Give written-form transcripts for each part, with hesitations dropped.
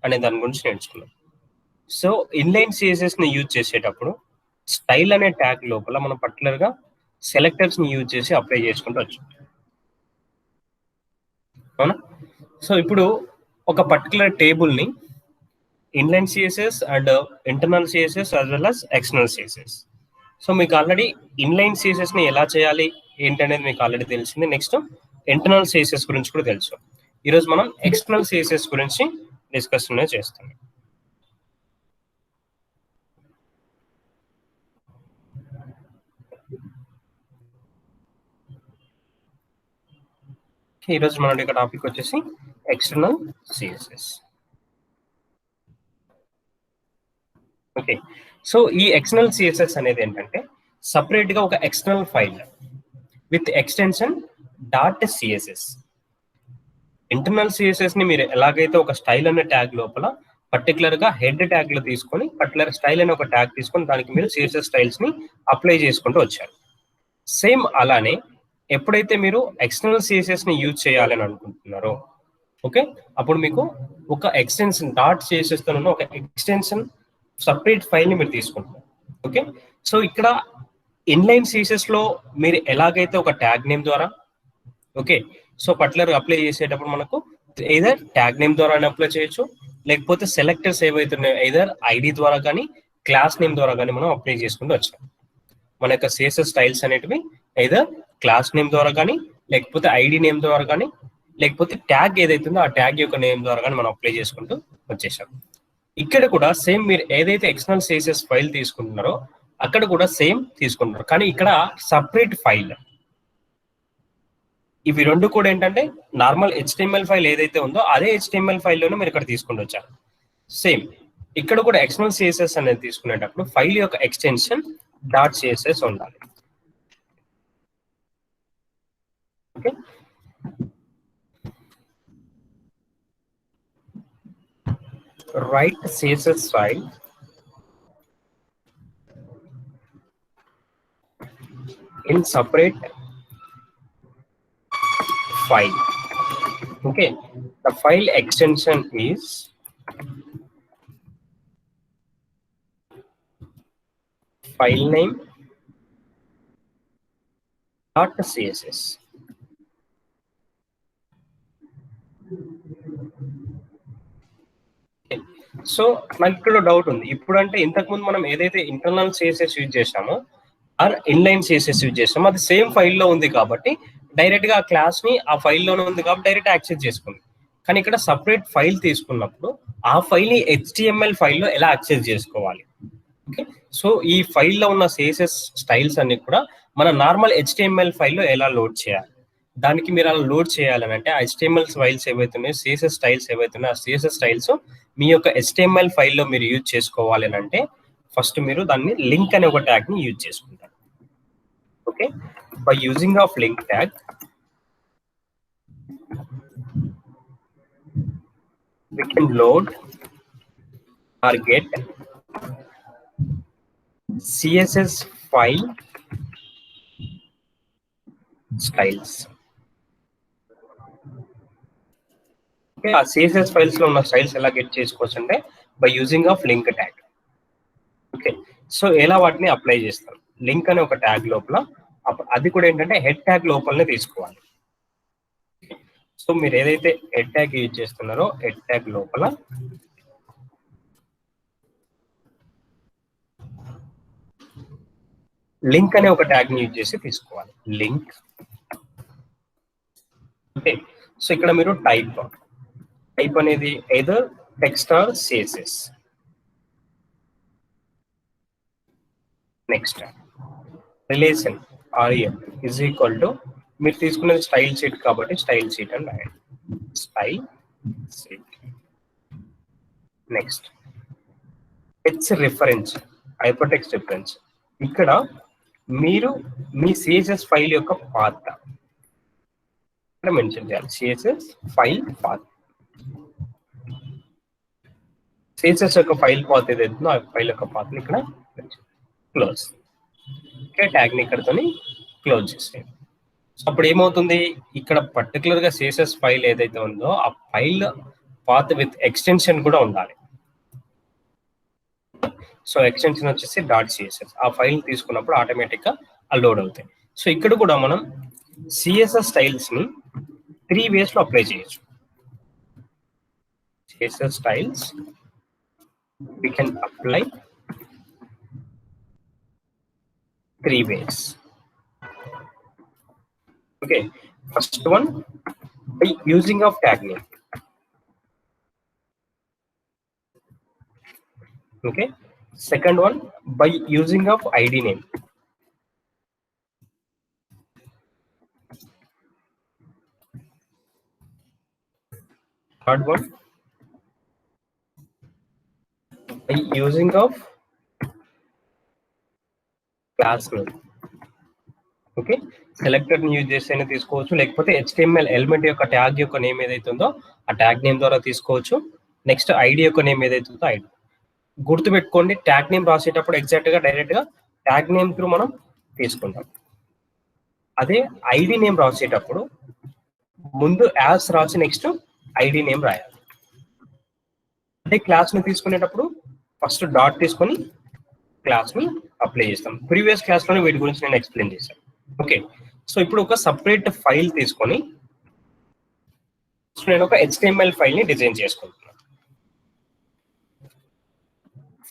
అనే దాని గురించి నేర్చుకున్నాం. సో ఇన్లైన్ సిఎస్ఎస్ ని యూజ్ చేసేటప్పుడు స్టైల్ అనే ట్యాగ్ లోపల మనం పర్టికులర్ గా సెలెక్టర్స్ ని యూజ్ చేసి అప్లై చేసుకుంటూ వచ్చాం. అవునా? సో ఇప్పుడు ఒక పర్టికులర్ టేబుల్ ని inline CSS and internal CSS as well as external CSS. So మీకు ఆల్రెడీ ఇన్లైన్ సిఎస్ఎస్ ని ఎలా చేయాలి ఏంటనేది మీకు ఆల్రెడీ తెలిసింది. నెక్స్ట్ ఇంటర్నల్ సిఎస్ఎస్ గురించి కూడా తెలుసు. ఈరోజు మనం ఎక్స్టర్నల్ సిఎస్ఎస్ గురించి డిస్కషన్ చేస్తాం. ఈరోజు మన యొక్క టాపిక్ వచ్చేసి ఎక్స్టర్నల్ సిఎస్ఎస్. ఓకే, సో ఈ ఎక్స్టర్నల్ సిఎస్ఎస్ అనేది ఏంటంటే సపరేట్ గా ఒక external file with extension dot CSS. Internal CSS ని మీరు ఎలాగైతే ఒక స్టైల్ అనే ట్యాగ్ లోపల పర్టికులర్ గా హెడ్ ట్యాగ్ లో తీసుకొని పర్టికులర్ స్టైల్ అనే ఒక ట్యాగ్ తీసుకొని దానికి మీరు సిఎస్ఎస్ స్టైల్స్ ని అప్లై చేసుకుంటూ వచ్చారు. సేమ్ అలానే ఎప్పుడైతే మీరు ఎక్స్టర్నల్ సిఎస్ఎస్ ని యూజ్ చేయాలని అనుకుంటున్నారో, ఓకే, అప్పుడు మీకు ఒక ఎక్స్టెన్షన్ డాట్ సిఎస్ఎస్ తో ఉన్న ఒక ఎక్స్టెన్షన్ సపరేట్ ఫైల్ ని మీరు తీసుకుంటున్నారు. ఓకే, సో ఇక్కడ ఇన్లైన్ సిఎస్ఎస్ లో మీరు ఎలాగైతే ఒక ట్యాగ్ నేమ్ ద్వారా, ఓకే, సో పర్టికులర్ అప్లై చేసేటప్పుడు మనకు either ట్యాగ్ నేమ్ ద్వారా అప్లై చేయొచ్చు, లేకపోతే సెలెక్టర్స్ ఏవైతున్నాయో either ఐడి ద్వారా కానీ క్లాస్ నేమ్ ద్వారా కానీ మనం అప్లై చేసుకుంటూ వచ్చాం. మన యొక్క సిఎస్ఎస్ స్టైల్స్ అనేటివి either క్లాస్ నేమ్ ద్వారా కానీ, లేకపోతే ఐడి నేమ్ ద్వారా కానీ, లేకపోతే ట్యాగ్ ఏదైతుందో ఆ ట్యాగ్ యొక్క నేమ్ ద్వారా కానీ మనం అప్లై చేసుకుంటూ వచ్చేసాం. ఇక్కడ కూడా సేమ్ మీరు ఏదైతే ఎక్స్టర్నల్ సిఎస్ఎస్ ఫైల్ తీసుకుంటున్నారో అక్కడ కూడా సేమ్ తీసుకుంటున్నారు, కానీ ఇక్కడ సపరేట్ ఫైల్. ఇవి రెండు కూడా ఏంటంటే నార్మల్ HTML ఫైల్ ఏదైతే ఉందో అదే HTML ఫైల్లోనే మీరు ఇక్కడ తీసుకుంటూ వచ్చారు. సేమ్ ఇక్కడ కూడా ఎక్స్టర్నల్ సిఎస్ఎస్ అనేది తీసుకునేటప్పుడు ఫైల్ యొక్క ఎక్స్టెన్షన్ డాట్ సిఎస్ఎస్ ఉండాలి. Okay, write CSS file in separate file. Okay, the file extension is file name dot CSS. So నాకు ఇక్కడ డౌట్ ఉంది. ఇప్పుడు అంటే ఇంతకుముందు మనం ఏదైతే ఇంటర్నల్ సిఎస్ఎస్ యూజ్ చేసామో ఆర్ ఇన్లైన్ సిఎస్ఎస్ యూజ్ చేసామో అది సేమ్ ఫైల్లో ఉంది కాబట్టి డైరెక్ట్ గా ఆ క్లాస్ ని ఆ ఫైల్లోనే ఉంది కాబట్టి డైరెక్ట్ యాక్సెస్ చేసుకుంది. కానీ ఇక్కడ సపరేట్ ఫైల్ తీసుకున్నప్పుడు ఆ ఫైల్ ని HTML ఫైల్లో ఎలా యాక్సెస్ చేసుకోవాలి? ఓకే, సో ఈ ఫైల్లో ఉన్న సిఎస్ఎస్ స్టైల్స్ అన్ని కూడా మన నార్మల్ HTML ఫైల్లో ఎలా లోడ్ చేయాలి? దానికి మీరు అలా లోడ్ చేయాలని అంటే HTML ఫైల్స్ ఏవైతున్నాయో సిఎస్ఎస్ స్టైల్స్ ఏవైతున్నాయో ఆ సిఎస్ఎస్ స్టైల్స్ మీ యొక్క HTML ఫైల్లో మీరు యూజ్ చేసుకోవాలి అని అంటే ఫస్ట్ మీరు దాన్ని లింక్ అనే ఒక ట్యాగ్ ని యూజ్ చేసుకుంటారు. Okay, by using of link tag we can load or get CSS file styles. ఆ సిఎస్ఎస్ ఫైల్స్ లో ఉన్న స్టైల్స్ ఎలా గెట్ చేసుకోవచ్చు అంటే by using of link tag. Okay, so ఎలా వాటిని అప్లై చేస్తారు? లింక్ అనే ఒక ట్యాగ్ లోపల అది కూడా ఏంటంటే హెడ్ ట్యాగ్ లోపలనే తీసుకోవాలి. సో మీరు ఏదైతే హెడ్ ట్యాగ్ యూజ్ చేస్తున్నారో హెడ్ ట్యాగ్ లోపల లింక్ అనే ఒక ట్యాగ్ ని యూజ్ చేసి తీసుకోవాలి. లింక్. ఓకే, సో ఇక్కడ మీరు టైప్ అనేది either text or CSS. Next relation REL is equal to మీరు తీసుకునేది స్టైల్ షీట్ కాబట్టి స్టైల్ షీట్ అని రాయండి. Style sheet. Next reference, hyper text reference. ఇక్కడ మీరు మీ సిఎస్ఎస్ ఫైల్ యొక్క పాత్ ఇక్కడ మెన్షన్ చేయాలి. సిఎస్ఎస్ ఫైల్ పాత్, సిఎస్ఎస్ యొక్క ఫైల్ పాత్ ఏదైతుందో ఆ ఫైల్ యొక్క పాత్ ఇక్కడ క్లోజ్. ఓకే, ట్యాగ్ ని ఇక్కడతోని క్లోజ్ చేసేయండి. సో అప్పుడు ఏమవుతుంది, ఇక్కడ పర్టికులర్ గా సిఎస్ఎస్ ఫైల్ ఏదైతే ఉందో ఆ ఫైల్ పాత్ విత్ ఎక్స్టెన్షన్ కూడా ఉండాలి. సో ఎక్స్టెన్షన్ వచ్చేసి .css. ఆ ఫైల్ తీసుకున్నప్పుడు ఆటోమేటిక్గా లోడ్ అవుతాయి. సో ఇక్కడ కూడా మనం సిఎస్ఎస్ స్టైల్స్ ని 3 ways లో అప్లై చేయొచ్చు. CSS styles we can apply 3 ways. Okay, first one by using of tag name. Okay, second one by using of ID name. Third one by using of class name. Okay, selector ని use చేస్తేనే తీసుకోవచ్చు, లేకపోతే HTML element యొక్క tag యొక్క name ఏదైతే ఉందో ఆ tag name ద్వారా తీసుకోవచ్చు. నెక్స్ట్ ఐడి యొక్క నేమ్ ఏదైతే ఉందో ఐడి గుర్తుపెట్టుకోండి. ట్యాగ్ నేమ్ రాసేటప్పుడు ఎగ్జాక్ట్ గా డైరెక్ట్ గా ట్యాగ్ నేమ్ త్రూ మనం తీసుకుంటాం. అదే ఐడి నేమ్ రాసేటప్పుడు ముందు యాస్ రాసి నెక్స్ట్ ఐడి నేమ్ రాయాలి. అదే క్లాస్ ని తీసుకునేటప్పుడు ఫస్ట్ డాట్ తీసుకొని క్లాస్ ని అప్లై చేస్తాం. ప్రీవియస్ క్లాస్ లోనే వీటి గురించి నేను ఎక్స్ప్లెయిన్ చేశాను. ఓకే, సో ఇప్పుడు ఒక సపరేట్ ఫైల్ తీసుకొని నేను ఒక HTML ఫైల్ ని డిజైన్ చేసుకుంటున్నాను.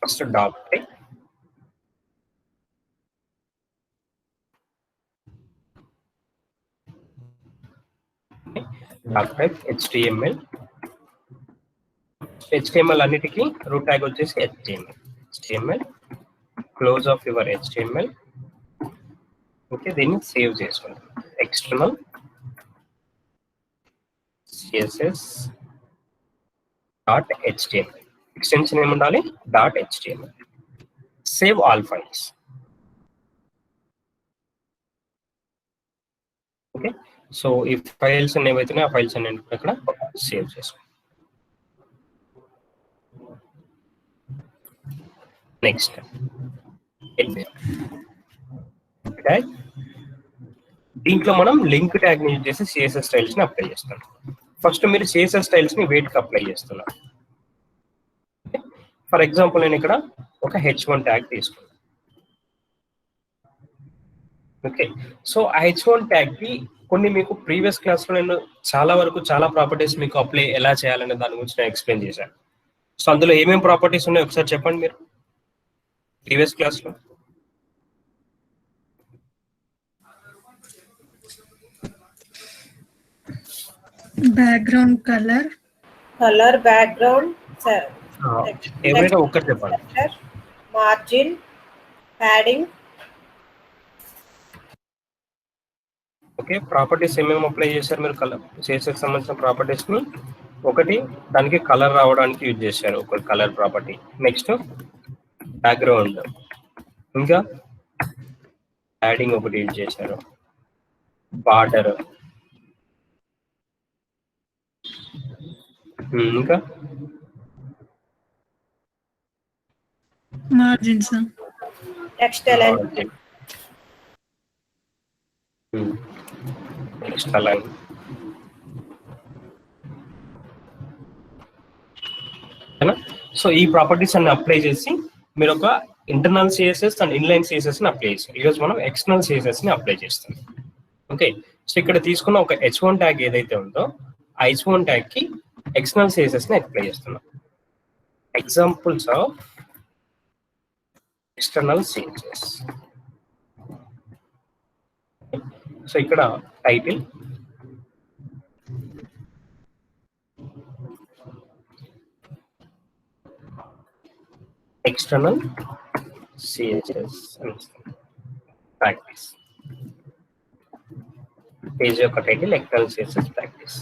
First dot type, HTML. HTML అన్నిటికీ రూట్ ట్యాగ్ వచ్చేసి HTML. Close of your HTML. Okay, దీన్ని సేవ్ చేసుకోండి. ఎక్స్టర్నల్ CSS.html ఎక్స్టెన్షన్ ఏముండాలి? .html. Save all files. Okay, so ఈ ఫైల్స్ ఏవైతున్నాయో ఆ ఫైల్స్ అన్ని ఇక్కడ సేవ్ చేసుకోండి. నెక్స్ట్ దీంట్లో మనం లింక్ ట్యాగ్ ని యూజ్ చేసి CSS స్టైల్స్ ని అప్లై చేస్తాం. ఫస్ట్ మీరు CSS స్టైల్స్ ని వెయిట్ కి అప్లై చేస్తున్నారు. ఫర్ ఎగ్జాంపుల్ నేను ఇక్కడ ఒక H1 ట్యాగ్ తీసుకున్నాను. ఓకే, సో ఆ H1 ట్యాగ్ కి కొన్ని మీకు ప్రీవియస్ క్లాస్ లో నేను చాలా ప్రాపర్టీస్ మీకు అప్లై ఎలా చేయాలనే దాని గురించి నేను ఎక్స్ప్లెయిన్ చేశాను. సో అందులో ఏమేమి ప్రాపర్టీస్ ఉన్నాయో ఒకసారి చెప్పండి మీరు ప్రీవియస్ క్లాస్ లో. బ్యాక్గ్రౌండ్ కలర్ బ్యాక్గ్రౌండ్ ఏమైనా ఒక్కటి చెప్పండి. Margin, padding. ఓకే, ప్రాపర్టీస్ ఏమేమి అప్లై చేశారు మీరు? కలర్ CSS సంబంధించిన ప్రాపర్టీస్ ని ఒకటి దానికి కలర్ రావడానికి యూజ్ చేశారు, ఒక కలర్ ప్రాపర్టీ. నెక్స్ట్ బ్యాక్గ్రౌండ్, ఇంకా ప్యాడింగ్ ఒకటి యూజ్ చేశారు, బార్డర్, ఇంకా మార్జిన్స్, టెక్స్ట్ అలైన్. సో ఈ ప్రాపర్టీస్ అన్ని అప్లై చేసి మీరు ఒక internal CSS and inline CSS ని అప్లై చేస్తారు. ఈరోజు మనం ఎక్స్టర్నల్ CSS ని అప్లై చేస్తాం. ఓకే, సో ఇక్కడ తీసుకున్న ఒక H1 ట్యాగ్ ఏదైతే ఉందో ఆ H1 ట్యాగ్ కి ఎక్స్టర్నల్ CSS ని అప్లై చేస్తున్నాం. Examples of external CSS. So ఇక్కడ title, external CSS practice, page యొక్క టైటిల్ ఎక్స్టర్నల్ CSS ప్రాక్టీస్.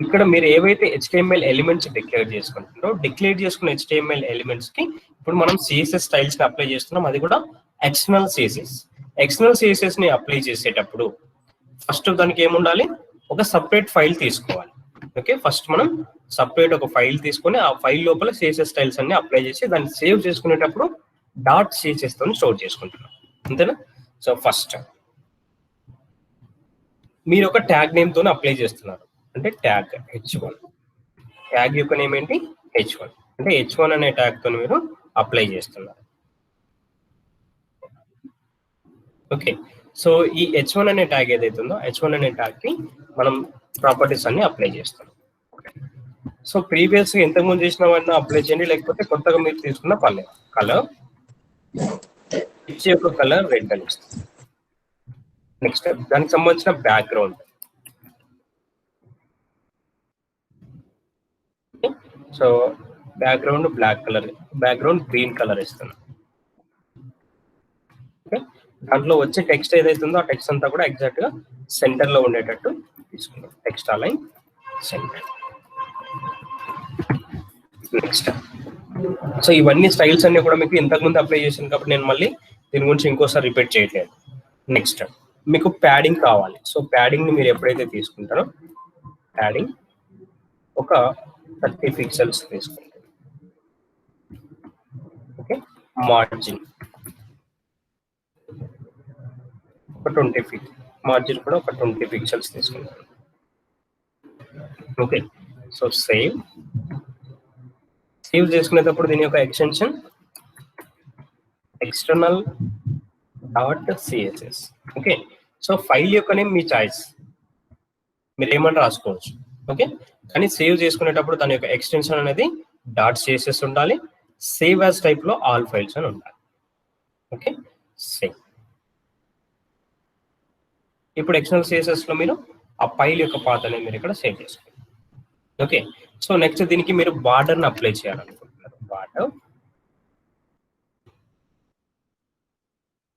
ఇక్కడ మీరు ఏవైతే HTML ఎలిమెంట్స్ డిక్లేర్ చేసుకుంటున్నారో డిక్లేర్ చేసుకున్న HTML ఎలిమెంట్స్ కి ఇప్పుడు మనం CSS స్టైల్స్ ని అప్లై చేస్తున్నాం. అది కూడా ఎక్స్టర్నల్ CSS. ఎక్స్టర్నల్ CSS ని అప్లై చేసేటప్పుడు ఫస్ట్ దానికి ఏముండాలి? ఒక సపరేట్ ఫైల్ తీసుకోవాలి. ఓకే, ఫస్ట్ మనం సపరేట్ ఒక ఫైల్ తీసుకొని ఆ ఫైల్ లోపల CSS స్టైల్స్ అన్ని అప్లై చేసి దాన్ని సేవ్ చేసుకునేటప్పుడు .css తో స్టోర్ చేసుకుంటున్నాం. అంతేనా? సో ఫస్ట్ మీరు ఒక ట్యాగ్ నేమ్ తోనే అప్లై చేస్తున్నారు, అంటే ట్యాగ్ H1. ట్యాగ్ యొక్క నేమ్ ఏంటి? H1. అంటే H1 అనే ట్యాగ్ తో మీరు అప్లై చేస్తున్నారు. ఓకే, సో ఈ H1 అనే ట్యాగ్ ఏదైతే ఉందో H1 అనే ట్యాగ్ కి మనం ప్రాపర్టీస్ అన్ని అప్లై చేస్తాం. సో ప్రీవియస్ గా ఇంతకుముందు చేసిన వాటిని అప్లై చేయండి, లేకపోతే కొత్తగా మీరు తీసుకున్న పర్లేదు. కలర్ H యొక్క కలర్ రెడ్ అని ఇస్తుంది. నెక్స్ట్ దానికి సంబంధించిన background, so background black colour, background green colour ఇస్తున్నాం. ఓకే, దాంట్లో వచ్చే టెక్స్ట్ ఏదైతే ఉందో ఆ టెక్స్ట్ అంతా కూడా ఎగ్జాక్ట్ గా సెంటర్ లో ఉండేటట్టు తీసుకుంటాం. Text align centre. Next, so ఇవన్నీ స్టైల్స్ అన్ని కూడా మీకు ఇంతకుముందు అప్లై చేశాను కాబట్టి నేను మళ్ళీ దీని గురించి ఇంకోసారి రిపీట్ చేయట్లేదు. నెక్స్ట్ మీకు ప్యాడింగ్ కావాలి. సో ప్యాడింగ్ ని మీరు ఎప్పుడైతే తీసుకుంటారో ప్యాడింగ్ ఒక 30 పిక్సెల్స్ తీసుకుంటారు. ఓకే, మార్జిన్ ఒక 20 ఫీట్, మార్జిన్ కూడా ఒక 20 పిక్సెల్స్ తీసుకుంటారు. ఓకే, సో సేవ్ చేసుకునేటప్పుడు దీని యొక్క extension external dot CSS. Okay, so file యొక్క నేమ్ మీ చాయిస్, మీరు ఏమన్నా రాసుకోవచ్చు. ఓకే, కానీ సేవ్ చేసుకునేటప్పుడు దాని యొక్క ఎక్స్టెన్షన్ అనేది డాట్ సిఎస్ఎస్ ఉండాలి. సేవ్ యాజ్ టైప్ లో ఆల్ ఫైల్స్ అని ఉండాలి. Okay, save. ఇప్పుడు ఎక్స్టర్నల్ సిఎస్ఎస్ లో మీరు ఆ ఫైల్ యొక్క పాత్ అనేది మీరు ఇక్కడ సేవ్ చేసుకోండి. ఓకే, సో నెక్స్ట్ దీనికి మీరు బార్డర్ ని అప్లై చేయాలనుకుంటున్నారు. బార్డర్,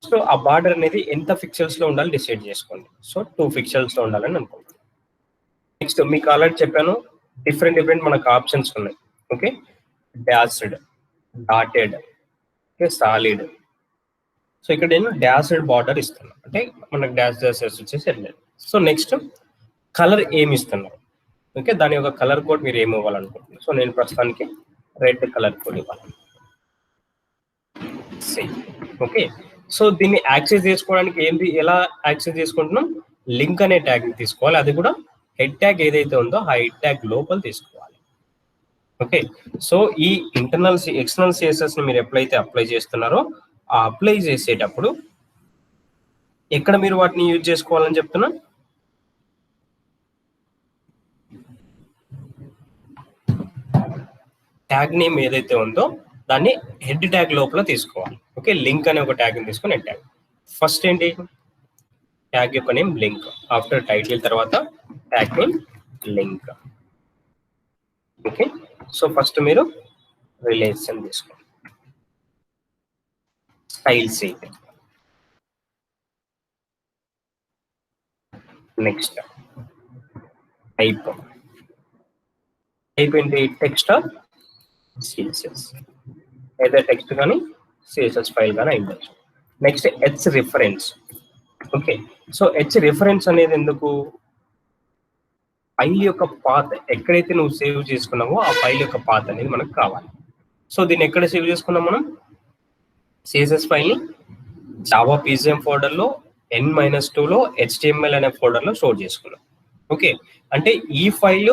సో ఆ బార్డర్ అనేది ఎంత పిక్సెల్స్ లో ఉండాలి డిసైడ్ చేసుకోండి. సో 2 పిక్సెల్స్ లో ఉండాలని అనుకుంటున్నాను. నెక్స్ట్ మీకు ఆల్రెడీ చెప్పాను, డిఫరెంట్ మనకు ఆప్షన్స్ ఉన్నాయి. Okay, dashed, dotted, okay, solid. So ఇక్కడ నేను డాష్డ్ బార్డర్ ఇస్తున్నాను, అంటే మనకు డాష్ వచ్చేసి వెళ్ళలేదు. సో నెక్స్ట్ కలర్ ఏమి ఇస్తున్నారు? ఓకే, దాని యొక్క కలర్ కోడ్ మీరు ఏమి ఇవ్వాలనుకుంటున్నారు? సో నేను ప్రస్తుతానికి రెడ్ కలర్ కోడ్ ఇవ్వాలి. ఓకే, సో దీన్ని యాక్సెస్ చేసుకోవడానికి ఏంటి, ఎలా యాక్సెస్ చేసుకుంటున్నాం? లింక్ అనే ట్యాగ్ ని తీసుకోవాలి. అది కూడా హెడ్ ట్యాగ్ ఏదైతే ఉందో ఆ హెడ్ ట్యాగ్ లోపల తీసుకోవాలి. ఓకే, సో ఈ ఎక్స్టర్నల్ సిఎస్ఎస్ ని మీరు ఎప్పుడైతే అప్లై చేస్తున్నారో ఆ అప్లై చేసేటప్పుడు ఎక్కడ మీరు వాటిని యూజ్ చేసుకోవాలని చెప్తున్నా? ట్యాగ్ నేమ్ ఏదైతే ఉందో దాన్ని హెడ్ ట్యాగ్ లోపల తీసుకోవాలి. ఓకే, లింక్ అనే ఒక ట్యాగ్ తీసుకొని హెడ్ ట్యాగ్. ఫస్ట్ ఏంటి? ట్యాగ్ యొక్క నేమ్ లింక్. ఆఫ్టర్ టైటిల్ తర్వాత tag name link. Okay, so first మీరు రిలేషన్ తీసుకోండి. Style sheet. నెక్స్ట్ టైప్ ఏంటి? టెక్స్ట్ ఆర్ సిఎస్ఎస్, ఏదైతే టెక్స్ట్ కానీ సిఎస్ఎస్ ఫైల్ కానీ అయిండొచ్చు. Next H reference. Okay, so H reference అనేది ఎందుకు? ఫైల్ యొక్క పాత్ ఎక్కడైతే నువ్వు సేవ్ చేసుకున్నావో ఆ ఫైల్ యొక్క పాత్ అనేది మనకు కావాలి. సో దీన్ని ఎక్కడ సేవ్ చేసుకున్నాం మనం? సిఎస్ఎస్ ఫైల్ ని జావా పీజీఎం ఫోల్డర్ లో N-2 లో HTML అనే ఫోల్డర్ లో స్టోర్ చేసుకున్నాం. ఓకే, అంటే ఈ ఫైల్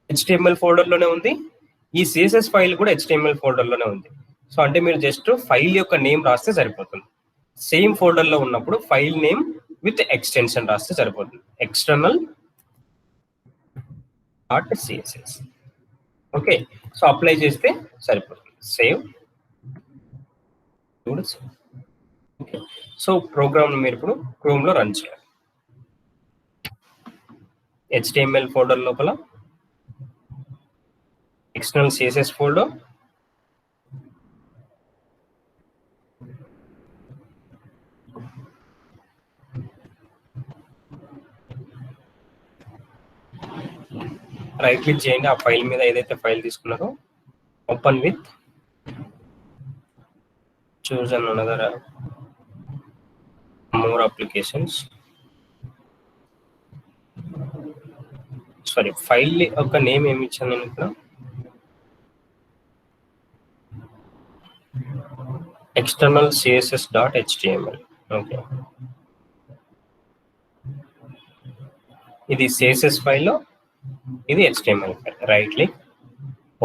HTML ఫోల్డర్ లోనే ఉంది, ఈ సిఎస్ఎస్ ఫైల్ కూడా HTML ఫోల్డర్ లోనే ఉంది. సో అంటే మీరు జస్ట్ ఫైల్ యొక్క నేమ్ రాస్తే సరిపోతుంది. సేమ్ ఫోల్డర్ లో ఉన్నప్పుడు ఫైల్ నేమ్ విత్ ఎక్స్టెన్షన్ రాస్తే సరిపోతుంది. External dot CSS. Okay, so apply చేస్తే సరిపోతుంది. సేవ్. ఓకే, సో ప్రోగ్రామ్ మీరు ఇప్పుడు క్రోమ్ లో రన్ చేయాలి. HTML ఫోల్డర్ లోపల external CSS folder, right click చేయండి. ఆ ఫైల్ మీద ఏదైతే ఫైల్ తీసుకున్నారో open with, choose another more applications. Sorry, file యొక్క నేమ్ ఏమి ఇచ్చాను నేను ఇక్కడ? external css.html. ఓకే, ఇది CSS ఫైల్లో, ఇది HTML file. Right click,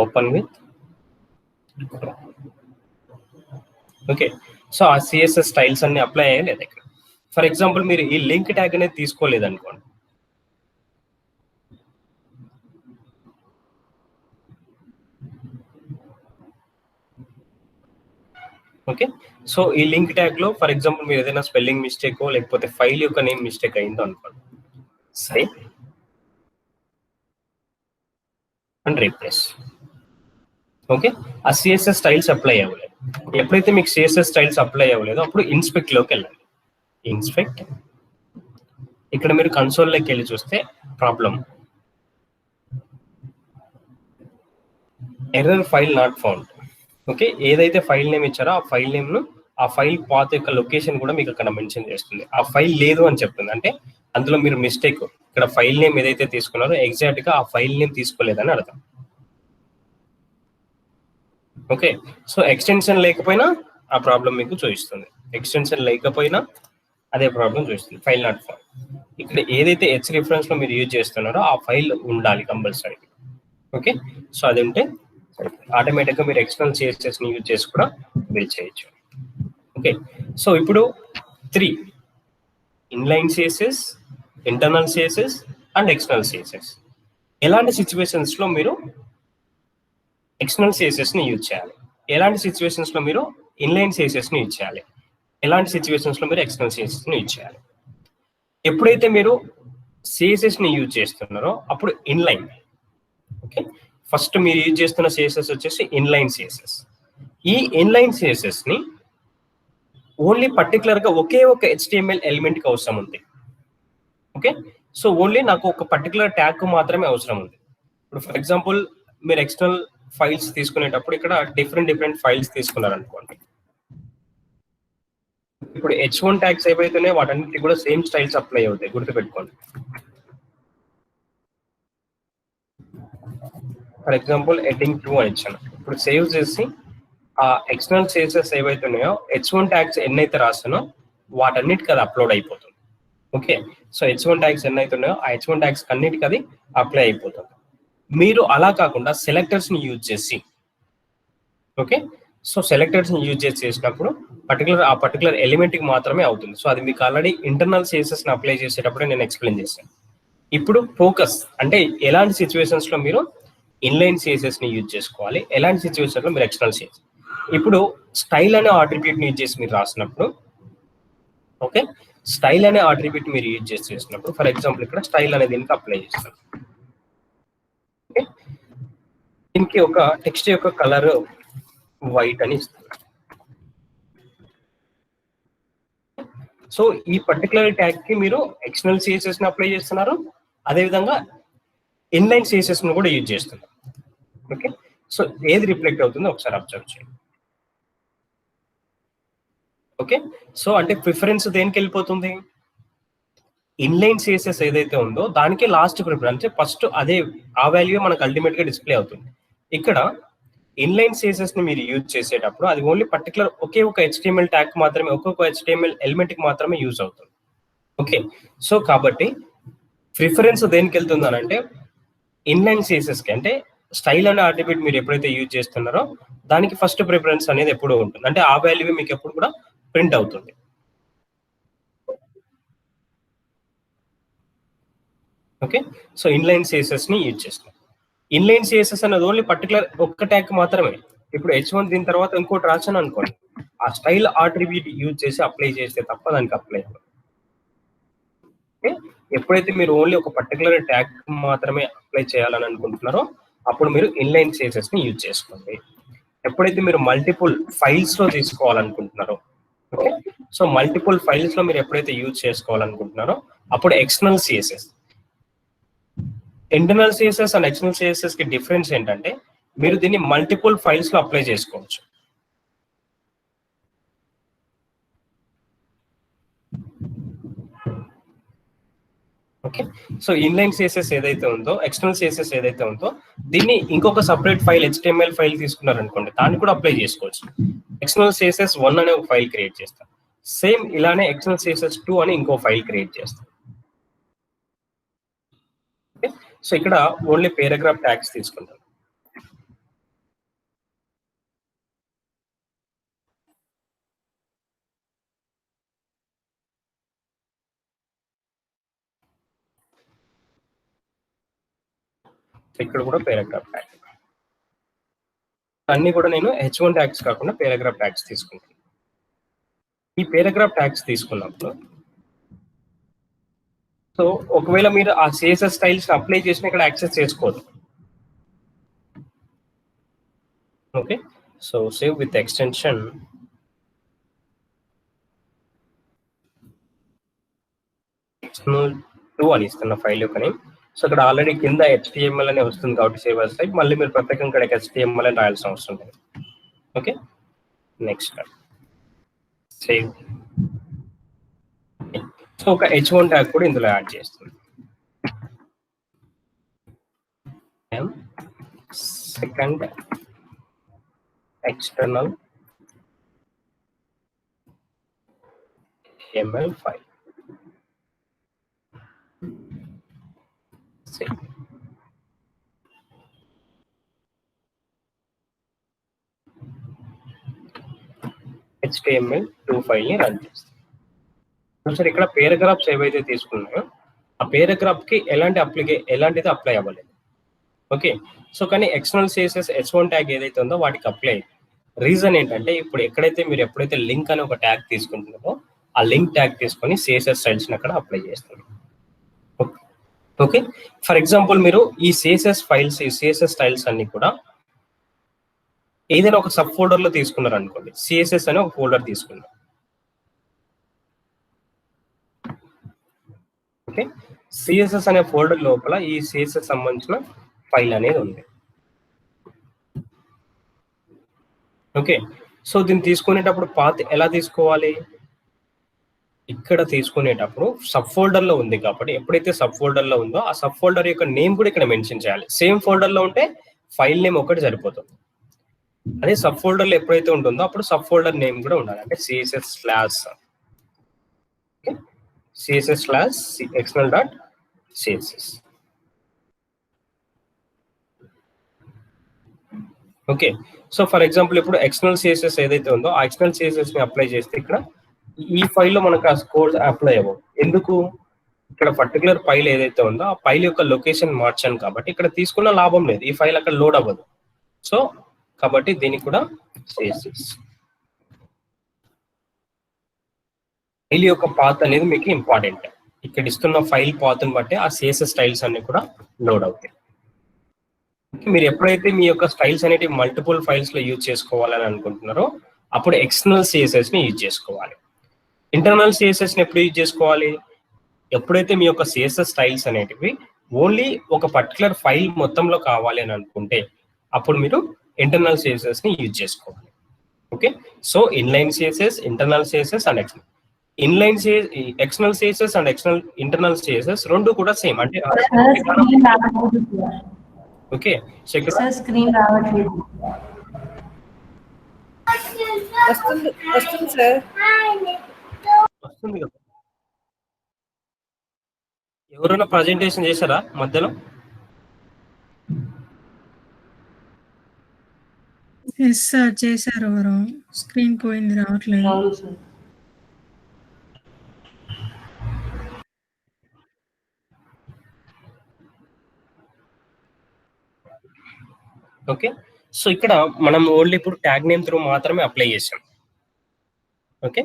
open with. Okay, so ఆ CSS స్టైల్స్ అన్ని అప్లై అయ్యాయి లేదా ఇక్కడ. ఫర్ ఎగ్జాంపుల్ మీరు ఈ లింక్ ట్యాగ్ అనేది తీసుకోలేదు అనుకోండి, ఓకే. సో ఈ లింక్ ట్యాగ్ లో ఫర్ ఎగ్జాంపుల్ మీరు ఏదైనా స్పెల్లింగ్ మిస్టేక్ లేకపోతే ఫైల్ యొక్క నేమ్ మిస్టేక్ అయిందో అనుకోండి, సేవ్ అండ్ రీప్లేస్. ఓకే, ఆ CSS స్టైల్స్ అప్లై అవ్వలేదు. ఎప్పుడైతే మీకు CSS స్టైల్స్ అప్లై అవ్వలేదో అప్పుడు ఇన్స్పెక్ట్ లోకి వెళ్ళండి. ఇన్స్పెక్ట్, ఇక్కడ మీరు కన్సోల్లోకి వెళ్ళి చూస్తే problem error file not found. Okay, ఏదైతే ఫైల్ నేమ్ ఇచ్చారో ఆ ఫైల్ నేమ్ ను, ఆ ఫైల్ పాత్ యొక్క లొకేషన్ కూడా మీకు అక్కడ మెన్షన్ చేస్తుంది. ఆ ఫైల్ లేదు అని చెప్తుంది, అంటే అందులో మీరు మిస్టేక్, ఇక్కడ ఫైల్ నేమ్ ఏదైతే తీసుకున్నారో ఎగ్జాక్ట్ గా ఆ ఫైల్ నేమ్ తీసుకోలేదని అర్థం. ఓకే, సో ఎక్స్టెన్షన్ లేకపోయినా ఆ ప్రాబ్లం మీకు చూపిస్తుంది, ఎక్స్టెన్షన్ లేకపోయినా అదే ప్రాబ్లం చూపిస్తుంది, ఫైల్ నాట్ ఫౌండ్. ఇక్కడ ఏదైతే హెచ్ రిఫరెన్స్ లో మీరు యూజ్ చేస్తున్నారో ఆ ఫైల్ ఉండాలి కంపల్సరీ. ఓకే, సో అది ఉంటే ఆటోమేటిక్గా మీరు ఎక్స్టర్నల్ CSS ని యూజ్ చేసి కూడా బిల్డ్ చేయొచ్చు. ఓకే, సో ఇప్పుడు 3 inline CSS, internal CSS and external CSS. ఎలాంటి సిచ్యువేషన్స్ లో మీరు ఎక్స్టర్నల్ CSS ని యూజ్ చేయాలి, ఎలాంటి సిచ్యువేషన్స్ లో మీరు ఇన్లైన్ CSS ని యూజ్ చేయాలి, ఎలాంటి సిచ్యువేషన్స్ లో మీరు ఎక్స్టర్నల్ CSS ని యూజ్ చేయాలి. ఎప్పుడైతే మీరు CSS ని యూజ్ చేస్తున్నారో అప్పుడు ఇన్లైన్. ఓకే, ఫస్ట్ మీరు యూజ్ చేస్తున్న CSS వచ్చేసి ఇన్లైన్ CSS. ఈ ఇన్లైన్ CSS ని ఓన్లీ పర్టికులర్ గా ఒకే ఒక HTML ఎలిమెంట్ కి అవసరం ఉంది. ఓకే, సో ఓన్లీ నాకు ఒక పర్టికులర్ ట్యాగ్ కు మాత్రమే అవసరం ఉంది. ఇప్పుడు ఫర్ ఎగ్జాంపుల్ మీరు ఎక్స్టర్నల్ ఫైల్స్ తీసుకునేటప్పుడు ఇక్కడ డిఫరెంట్ ఫైల్స్ తీసుకున్నారు అనుకోండి, ఇప్పుడు H1 ట్యాగ్స్ ఏవైతున్నాయో వాటన్నిటికీ కూడా సేమ్ స్టైల్స్ అప్లై అవుతాయి, గుర్తుపెట్టుకోండి. ఫర్ ఎగ్జాంపుల్ హెడ్డింగ్ 2 అని ఇచ్చాను, ఇప్పుడు సేవ్ చేసి ఆ ఎక్స్టర్నల్ CSS ఏవైతే ఉన్నాయో H1 ట్యాగ్స్ ఎన్నైతే రాస్తానో వాటన్నిటికి అది అప్లోడ్ అయిపోతుంది. ఓకే, సో H1 ట్యాగ్స్ ఎన్నైతే ఉన్నాయో ఆ H1 ట్యాగ్స్ అన్నిటికి అది అప్లై అయిపోతుంది. మీరు అలా కాకుండా సెలెక్టర్స్ ని యూజ్ చేసి, ఓకే, సో సెలెక్టర్స్ ని యూజ్ చేసినప్పుడు ఆ పర్టికులర్ ఎలిమెంట్ కి మాత్రమే అవుతుంది. సో అది మీకు ఆల్రెడీ ఇంటర్నల్ CSS ని అప్లై చేసేటప్పుడే నేను ఎక్స్ప్లెయిన్ చేశాను. ఇప్పుడు ఫోకస్ అంటే ఎలాంటి సిచ్యువేషన్స్ లో మీరు ఇన్లైన్ CSS ని యూజ్ చేసుకోవాలి, ఎలాంటి సిచ్యువేషన్ లో మీరు ఎక్స్టర్నల్ CSS. ఇప్పుడు స్టైల్ అనే ఆట్రిబ్యూట్ ని యూజ్ చేసి మీరు రాసినప్పుడు, ఓకే, స్టైల్ అనే ఆట్రిబ్యూట్ మీరు యూజ్ చేసినప్పుడు ఫర్ ఎగ్జాంపుల్ ఇక్కడ స్టైల్ అనే దీనికి అప్లై చేస్తాను. ఓకే, దీనికి ఒక టెక్స్ట్ యొక్క కలర్ వైట్ అని ఇస్తాను. సో ఈ పర్టికులర్ ట్యాగ్ కి మీరు ఎక్స్టర్నల్ CSS ని అప్లై చేస్తున్నారు, అదేవిధంగా ఇన్లైన్ CSS ని కూడా యూజ్ చేస్తున్నారు. ఓకే, సో ఏది రిఫ్లెక్ట్ అవుతుందో ఒకసారి అబ్జర్వ్ చేయండి. ఓకే, సో అంటే ప్రిఫరెన్స్ దేనికి వెళ్ళిపోతుంది, ఇన్లైన్ CSS ఏదైతే ఉందో దానికి లాస్ట్ ప్రిఫరెన్స్, ఫస్ట్ అదే ఆ వాల్యూ మనకు అల్టిమేట్ గా డిస్ప్లే అవుతుంది. ఇక్కడ ఇన్లైన్ CSS ని మీరు యూజ్ చేసేటప్పుడు అది ఓన్లీ పర్టికులర్ ఒకే ఒక HTML ట్యాగ్ మాత్రమే, ఒక్కొక్క HTML ఎలిమెంట్ కి మాత్రమే యూజ్ అవుతుంది. ఓకే, సో కాబట్టి ప్రిఫరెన్స్ దేనికి వెళ్తుంది అని అంటే ఇన్లైన్ CSS కి, అంటే స్టైల్ అనే ఆట్రిబ్యూట్ మీరు ఎప్పుడైతే యూజ్ చేస్తున్నారో దానికి ఫస్ట్ ప్రిఫరెన్స్ అనేది ఎప్పుడు ఉంటుంది, అంటే ఆ వాల్యూ మీకు ఎప్పుడు కూడా ప్రింట్ అవుతుంది. ఓకే, సో ఇన్లైన్ CSS ని యూజ్ చేస్తాం. ఇన్లైన్ CSS అనేది ఓన్లీ పర్టికులర్ ఒక్క ట్యాగ్ మాత్రమే. ఇప్పుడు H1 దీని తర్వాత ఇంకోటి రాశాను అనుకోండి, ఆ స్టైల్ ఆట్రిబ్యూట్ యూజ్ చేసి అప్లై చేస్తే తప్ప దానికి అప్లై అవ్వదు. ఓకే, ఎప్పుడైతే మీరు ఓన్లీ ఒక పర్టికులర్ ట్యాగ్ మాత్రమే అప్లై చేయాలని అనుకుంటున్నారో అప్పుడు మీరు ఇన్లైన్ CSS ని యూజ్ చేసుకోండి. ఎప్పుడైతే మీరు మల్టిపుల్ ఫైల్స్ లో తీసుకోవాలనుకుంటున్నారో, ఓకే, సో మల్టిపుల్ ఫైల్స్ లో మీరు ఎప్పుడైతే యూజ్ చేసుకోవాలనుకుంటున్నారో అప్పుడు external CSS. Internal CSS and external CSS కి డిఫరెన్స్ ఏంటంటే మీరు దీన్ని మల్టిపుల్ ఫైల్స్ లో అప్లై చేసుకోవచ్చు. ఓకే, సో ఇన్లైన్ CSS ఏదైతే ఉందో, ఎక్స్టర్నల్ CSS ఏదైతే ఉందో దీన్ని ఇంకొక సపరేట్ ఫైల్ HTML ఫైల్ తీసుకున్నారనుకోండి, దాన్ని కూడా అప్లై చేసుకోవచ్చు. ఎక్స్టర్నల్ CSS 1 అనే ఒక ఫైల్ క్రియేట్ చేస్తాం, సేమ్ ఇలానే ఎక్స్టర్నల్ CSS 2 అని ఇంకో ఫైల్ క్రియేట్ చేస్తాం. సో ఇక్కడ ఓన్లీ పేరాగ్రాఫ్ ట్యాగ్స్ తీసుకుంటాం. ఇక్కడ కూడా పేరాగ్రాఫ్ ట్యాగ్, అన్ని కూడా నేను H1 ట్యాగ్స్ కాకుండా పేరాగ్రాఫ్ ట్యాగ్స్ తీసుకుంటాను. ఈ పేరాగ్రాఫ్ ట్యాగ్స్ తీసుకున్నప్పుడు సో ఒకవేళ మీరు ఆ CSS స్టైల్స్ అప్లై చేసిన ఇక్కడ యాక్సెస్ చేసుకోవచ్చు. Okay, so save with extension HTML2 అని ఇస్తున్న ఫైల్ యొక్క నేమ్. సో ఇక్కడ ఆల్రెడీ కింద HTML అనే వస్తుంది కాబట్టి సేవ్ యాజ్ టైప్, మళ్ళీ మీరు ప్రత్యేకంగా ఇక్కడ HTML అని రాయాల్సిన అవసరం లేదు. Okay, next save. సో ఒక H1 ట్యాగ్ కూడా ఇందులో యాడ్ చేస్తుంది. Second external HTML file. Save. HTML2 file ని రన్ చేస్తాం. సార్ ఇక్కడ పేరాగ్రాఫ్స్ ఏవైతే తీసుకున్నాయో ఆ పేరాగ్రాఫ్ కి ఎలాంటిది అప్లై అవ్వలేదు. ఓకే, సో కానీ ఎక్స్టర్నల్ CSS H1 ట్యాగ్ ఏదైతే ఉందో వాటికి అప్లై. రీజన్ ఏంటంటే ఇప్పుడు మీరు ఎప్పుడైతే లింక్ అని ఒక ట్యాగ్ తీసుకుంటున్నారో ఆ లింక్ ట్యాగ్ తీసుకొని CSS స్టైల్స్ అక్కడ అప్లై చేస్తారు. ఓకే, ఫర్ ఎగ్జాంపుల్ మీరు ఈ CSS ఫైల్స్, ఈ CSS స్టైల్స్ అన్ని కూడా ఏదైనా ఒక సబ్ ఫోల్డర్ లో తీసుకున్నారు అనుకోండి. CSS అనే ఒక ఫోల్డర్ తీసుకున్నారు. ఓకే, CSS అనే ఫోల్డర్ లోపల ఈ CSS సంబంధించిన ఫైల్ అనేది ఉంది. ఓకే, సో దీన్ని తీసుకునేటప్పుడు పాత్ ఎలా తీసుకోవాలి? ఇక్కడ తీసుకునేటప్పుడు సబ్ ఫోల్డర్ లో ఉంది కాబట్టి ఎప్పుడైతే సబ్ ఫోల్డర్ లో ఉందో ఆ సబ్ ఫోల్డర్ యొక్క నేమ్ కూడా ఇక్కడ మెన్షన్ చేయాలి. సేమ్ ఫోల్డర్ లో ఉంటే ఫైల్ నేమ్ ఒకటి సరిపోతుంది. అదే సబ్ ఫోల్డర్ లో ఎప్పుడైతే ఉంటుందో అప్పుడు సబ్ ఫోల్డర్ నేమ్ కూడా ఉండాలి. అంటే CSS/external.css. Okay, so for example ఇప్పుడు ఎక్స్టర్నల్ CSS ఏదైతే ఉందో ఆ ఎక్స్టర్నల్ CSS ని అప్లై చేస్తే ఇక్కడ ఈ ఫైల్లో మనకు ఆ కోడ్ అప్లై అవ్వవు. ఎందుకు? ఇక్కడ పర్టికులర్ ఫైల్ ఏదైతే ఉందో ఆ ఫైల్ యొక్క లొకేషన్ మార్చాను కాబట్టి ఇక్కడ తీసుకున్న లాభం లేదు, ఈ ఫైల్ అక్కడ లోడ్ అవ్వదు. సో కాబట్టి దీనికి కూడా CSS ఫైల్ యొక్క పాత్ అనేది మీకు ఇంపార్టెంట్. ఇక్కడ ఇస్తున్న ఫైల్ పాత్ని బట్టి ఆ CSS స్టైల్స్ అన్ని కూడా లోడ్ అవుతాయి. మీరు ఎప్పుడైతే మీ యొక్క స్టైల్స్ అనేవి మల్టిపుల్ ఫైల్స్ లో యూజ్ చేసుకోవాలని అనుకుంటున్నారో అప్పుడు ఎక్స్టర్నల్ CSS ని యూజ్ చేసుకోవాలి. ఇంటర్నల్ CSS ని ఎప్పుడు యూజ్ చేసుకోవాలి? ఎప్పుడైతే మీ యొక్క CSS స్టైల్స్ అనేటివి ఓన్లీ ఒక పర్టికులర్ ఫైల్ మొత్తంలో కావాలి అని అనుకుంటే అప్పుడు మీరు ఇంటర్నల్ CSS ని యూజ్ చేసుకోవాలి. Okay, so inline CSS, internal CSS and external CSS and internal CSS రెండు కూడా సేమ్. అంటే ఓకే, సో ఇక్కడ స్క్రీన్ రావట్లేదు. వస్తుంది సార్. వస్తుంది కదా. ఎవరైనా ప్రజెంటేషన్ చేశారా మధ్యలో? ఎస్ సార్, చేశారు. ఎవరు స్క్రీన్ పోయింది, రావట్లేదు. అవును సార్. ఓకే, సో ఇక్కడ మనం ఓన్లీ ఇప్పుడు ట్యాగ్ నేమ్ త్రూ మాత్రమే అప్లై చేసాం. ఓకే,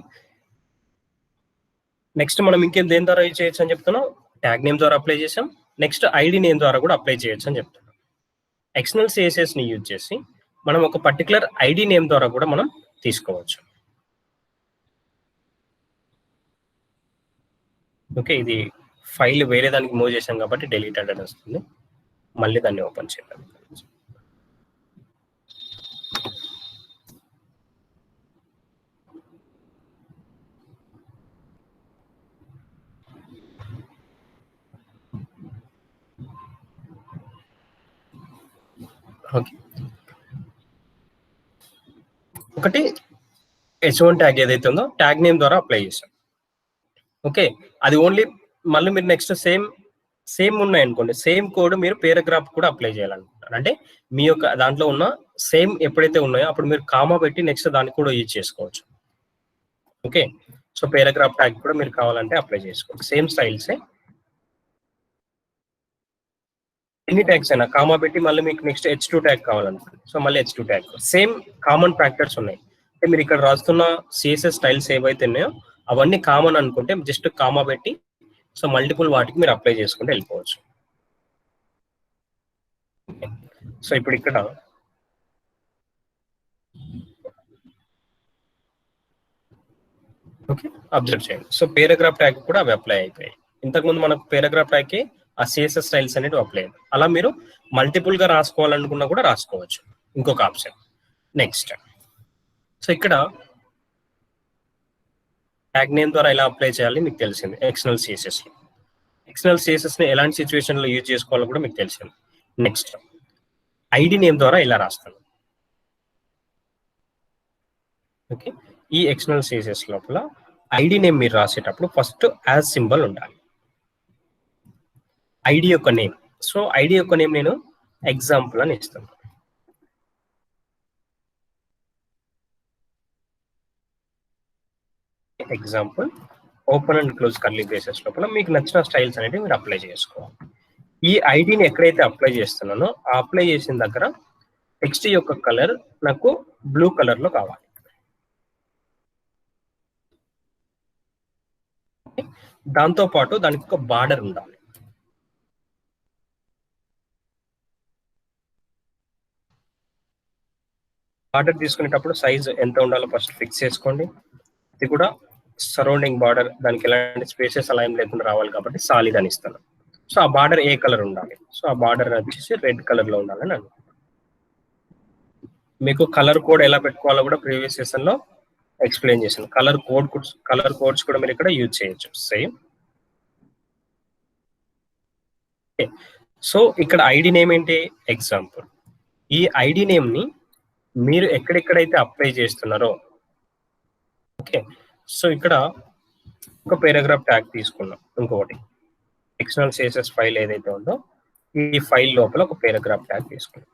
నెక్స్ట్ మనం ఇంకేం దేని ద్వారా యూజ్ చేయొచ్చు అని చెప్తున్నాం? ట్యాగ్ నేమ్ ద్వారా అప్లై చేసాం. నెక్స్ట్ ఐడి నేమ్ ద్వారా కూడా అప్లై చేయొచ్చు అని చెప్తున్నాం. ఎక్స్టర్నల్ CSS ని యూజ్ చేసి మనం ఒక పర్టికులర్ ఐడి నేమ్ ద్వారా కూడా మనం తీసుకోవచ్చు. ఓకే, ఇది ఫైల్ వేరే దానికి మూవ్ చేసాం కాబట్టి డెలీటెడ్ అని వస్తుంది. మళ్ళీ దాన్ని ఓపెన్ చేద్దాం. ఓకే, ఒకటి H1 ట్యాగ్ ఏదైతే ఉందో ట్యాగ్ నేమ్ ద్వారా అప్లై చేసాం. ఓకే, అది ఓన్లీ మళ్ళీ మీరు నెక్స్ట్ సేమ్ సేమ్ ఉన్నాయి అనుకోండి, సేమ్ కోడ్ మీరు పేరాగ్రాఫ్ కూడా అప్లై చేయాలనుకుంటారు. అంటే మీ యొక్క దాంట్లో ఉన్న సేమ్ ఎప్పుడైతే ఉన్నాయో అప్పుడు మీరు కామా పెట్టి నెక్స్ట్ దాన్ని కూడా యూజ్ చేసుకోవచ్చు. ఓకే, సో పేరాగ్రాఫ్ ట్యాగ్ కూడా మీరు కావాలంటే అప్లై చేసుకోవచ్చు. సేమ్ స్టైల్సే, ఎన్ని ట్యాగ్స్ అయినా కామా పెట్టి మళ్ళీ మీకు నెక్స్ట్ H2 ట్యాగ్ కావాలనుకోండి, సో మళ్ళీ H2 tag. Same common factors ఉన్నాయి. అంటే మీరు ఇక్కడ రాస్తున్న CSS స్టైల్స్ ఏవైతే ఉన్నాయో అవన్నీ కామన్ అనుకుంటే జస్ట్ కామా పెట్టి సో మల్టిపుల్ వాటికి మీరు అప్లై చేసుకుంటే వెళ్ళిపోవచ్చు. సో ఇప్పుడు ఇక్కడ ఓకే అబ్జర్వ్ చేయండి. సో పేరాగ్రాఫ్ ట్యాగ్ కూడా అవి అప్లై అయిపోయాయి. ఇంతకుముందు మనకు పేరాగ్రాఫ్ ట్యాగ్కి ఆ CSS స్టైల్స్ అనేవి అప్లై అయ్యాయి. అలా మీరు మల్టిపుల్ గా రాసుకోవాలనుకున్నా కూడా రాసుకోవచ్చు. ఇంకొక ఆప్షన్. నెక్స్ట్, సో ఇక్కడ ట్యాగ్ నేమ్ ద్వారా ఎలా అప్లై చేయాలి మీకు తెలిసింది. ఎక్స్టర్నల్ CSS లో ఎక్స్టర్నల్ CSS ని ఎలాంటి సిచ్యువేషన్ లో యూజ్ చేసుకోవాలో కూడా మీకు తెలిసింది. నెక్స్ట్, ఐడి నేమ్ ద్వారా ఇలా రాస్తాను. ఓకే, ఈ ఎక్స్టర్నల్ CSS లోపల ఐడి నేమ్ మీరు రాసేటప్పుడు ఫస్ట్ యాజ్ సింబల్ ఉండాలి. ఐడి యొక్క నేమ్, సో ఐడి యొక్క నేమ్ నేను ఎగ్జాంపుల్ అని ఇస్తాను. Example open and close curly braces లోపల మీకు నచ్చిన స్టైల్స్ అనేవి మీరు అప్లై చేసుకోవాలి. ఈ ఐడిని ఎక్కడైతే అప్లై చేస్తున్నానో ఆ అప్లై చేసిన దగ్గర టెక్స్ట్ యొక్క కలర్ నాకు బ్లూ కలర్ లో కావాలి. దాంతో పాటు దానికి ఒక బార్డర్ ఉండాలి. బార్డర్ తీసుకునేటప్పుడు సైజ్ ఎంత ఉండాలో ఫస్ట్ ఫిక్స్ చేసుకోండి. ఇది కూడా సరౌండింగ్ బార్డర్, దానికి ఎలాంటి స్పేసెస్ అలా ఏం లేకుండా రావాలి కాబట్టి సాలిడ్ అని ఇస్తాను. సో ఆ బార్డర్ ఏ కలర్ ఉండాలి, సో ఆ బార్డర్ వచ్చేసి రెడ్ కలర్ లో ఉండాలని అనుకుంటున్నాను. మీకు కలర్ కోడ్ ఎలా పెట్టుకోవాలో కూడా ప్రీవియస్ సెషన్ లో ఎక్స్ప్లెయిన్ చేశాను. కలర్ కోడ్స్ కూడా మీరు ఇక్కడ యూజ్ చేయొచ్చు. సేమ్. సో ఇక్కడ ఐడి నేమ్ ఏంటి? ఎగ్జాంపుల్. ఈ ఐడి నేమ్ ని మీరు ఎక్కడెక్కడైతే అప్లై చేస్తున్నారో, ఓకే, సో ఇక్కడ ఒక పేరాగ్రాఫ్ ట్యాగ్ తీసుకున్నాం. ఇంకొకటి ఎక్స్టర్నల్ CSS ఫైల్ ఏదైతే ఉందో ఈ ఫైల్ లోపల ఒక పేరాగ్రాఫ్ ట్యాగ్ తీసుకున్నాం.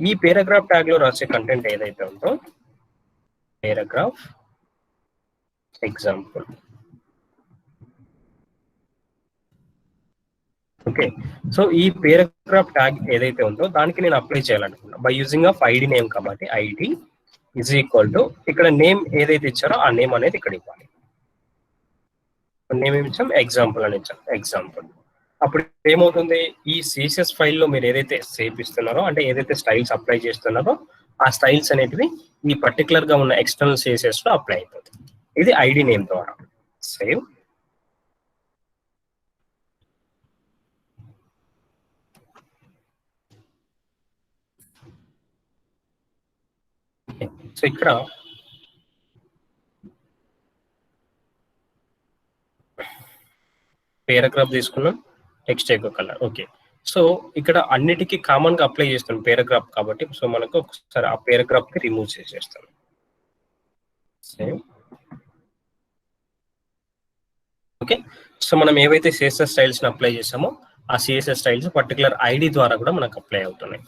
ఈ పేరాగ్రాఫ్ ట్యాగ్ లో రాసే కంటెంట్ ఏదైతే ఉందో పేరాగ్రాఫ్ ఎగ్జాంపుల్. ఓకే, సో ఈ పేరాగ్రాఫ్ ట్యాగ్ ఏదైతే ఉందో దానికి నేను అప్లై చేయాలనుకున్నా by using of ID name. కాబట్టి ఐడి ఈజ్ ఈక్వల్ టు ఇక్కడ నేమ్ ఏదైతే ఇచ్చారో ఆ నేమ్ అనేది ఇక్కడ ఇవ్వాలి. నేమ్ ఏమి ఇచ్చాం? ఎగ్జాంపుల్ అని ఇచ్చాం. ఎగ్జాంపుల్. అప్పుడు ఏమవుతుంది, ఈ CSS ఫైల్లో మీరు ఏదైతే సేవ్ ఇస్తున్నారో, అంటే ఏదైతే స్టైల్స్ అప్లై చేస్తున్నారో ఆ స్టైల్స్ అనేటివి ఈ పర్టికులర్ గా ఉన్న ఎక్స్టర్నల్ CSS లో అప్లై అయిపోతుంది. ఇది ఐడి నేమ్ ద్వారా. సేవ్. సో ఇక్కడ పేరాగ్రాఫ్ తీసుకున్నాం, టెక్స్ట్ యొక్క కలర్. ఓకే, సో ఇక్కడ అన్నిటికీ కామన్ గా అప్లై చేస్తాం పేరాగ్రాఫ్ కాబట్టి, సో మనకు ఒకసారి ఆ పేరాగ్రాఫ్ కి రిమూవ్ చేసేస్తాను. సేవ్. ఓకే, సో మనం ఏవైతే CSS స్టైల్స్ ని అప్లై చేసామో ఆ CSS స్టైల్స్ పర్టికులర్ ఐడి ద్వారా కూడా మనకు అప్లై అవుతున్నాయి.